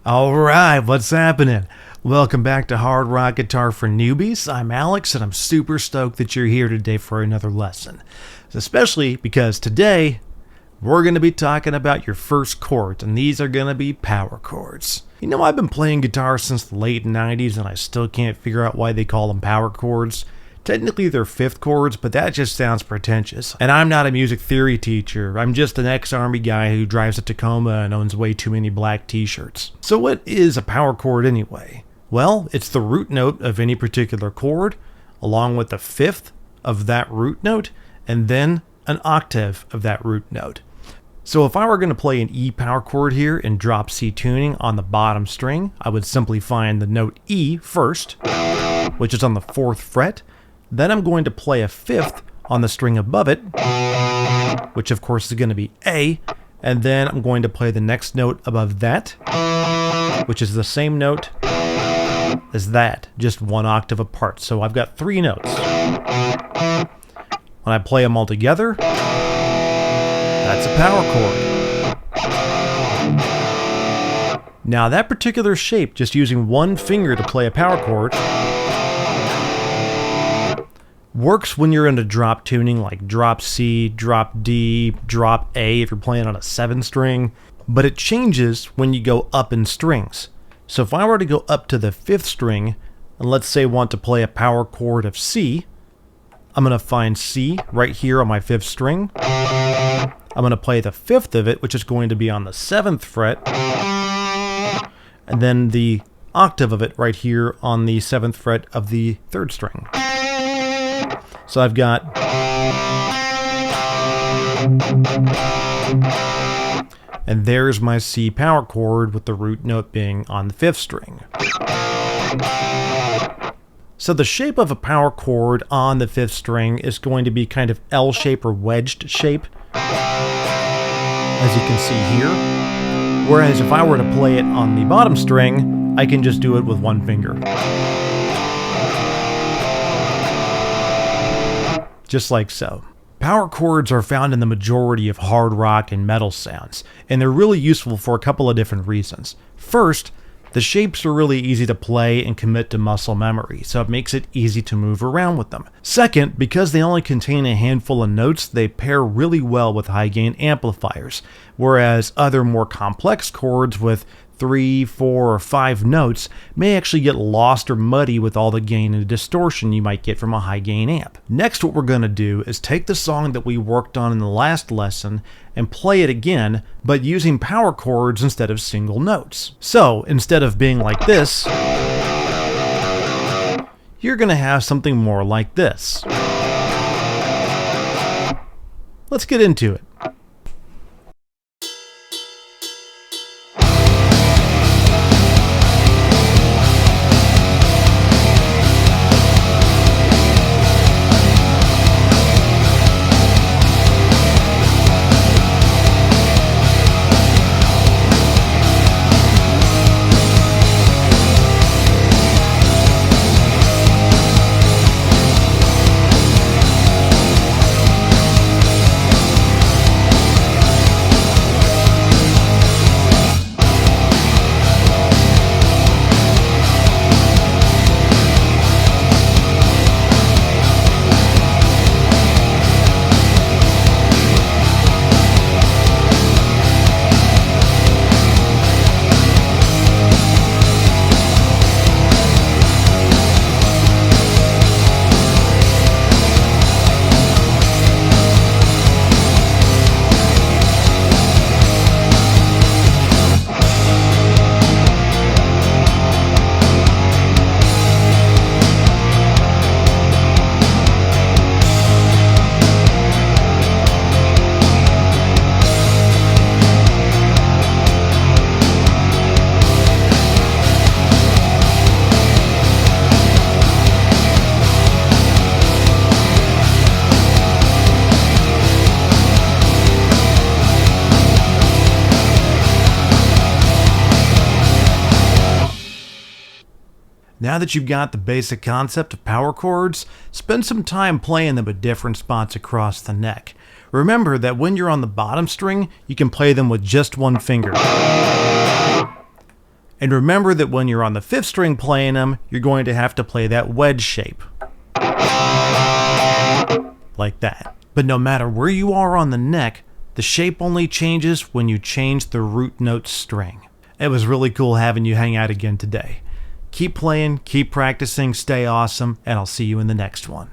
Alright, what's happening? Welcome back to Hard Rock Guitar for Newbies. I'm Alex, and I'm super stoked that you're here today for another lesson. Especially because today, we're going to be talking about your first chords, and these are going to be power chords. You know, I've been playing guitar since the late 90s, and I still can't figure out why they call them power chords. Technically they're fifth chords, but that just sounds pretentious. And I'm not a music theory teacher. I'm just an ex-army guy who drives a Tacoma and owns way too many black t-shirts. So what is a power chord anyway? Well, it's the root note of any particular chord, along with the fifth of that root note, and then an octave of that root note. So if I were going to play an E power chord here in drop C tuning on the bottom string, I would simply find the note E first, which is on the 4th fret. Then I'm going to play a fifth on the string above it, which of course is going to be A, and then I'm going to play the next note above that, which is the same note as that, just one octave apart. So I've got 3 notes. When I play them all together, that's a power chord. Now that particular shape, just using one finger to play a power chord, works when you're into drop tuning like drop C, drop D, drop A if you're playing on a 7 string, but it changes when you go up in strings. So if I were to go up to the 5th string, and let's say want to play a power chord of C, I'm going to find C right here on my 5th string. I'm going to play the 5th of it, which is going to be on the 7th fret, and then the octave of it right here on the 7th fret of the 3rd string. So I've got, and there's my C power chord with the root note being on the 5th string. So the shape of a power chord on the 5th string is going to be kind of L shape or wedged shape, as you can see here. Whereas if I were to play it on the bottom string, I can just do it with one finger. Just like so. Power chords are found in the majority of hard rock and metal sounds, and they're really useful for a couple of different reasons. First, the shapes are really easy to play and commit to muscle memory, so it makes it easy to move around with them. Second, because they only contain a handful of notes, they pair really well with high-gain amplifiers, whereas other more complex chords with 3, 4, or 5 notes may actually get lost or muddy with all the gain and distortion you might get from a high-gain amp. Next, what we're going to do is take the song that we worked on in the last lesson and play it again, but using power chords instead of single notes. So, instead of being like this, you're going to have something more like this. Let's get into it. Now that you've got the basic concept of power chords, spend some time playing them at different spots across the neck. Remember that when you're on the bottom string, you can play them with just one finger. And remember that when you're on the 5th string playing them, you're going to have to play that wedge shape. Like that. But no matter where you are on the neck, the shape only changes when you change the root note string. It was really cool having you hang out again today. Keep playing, keep practicing, stay awesome, and I'll see you in the next one.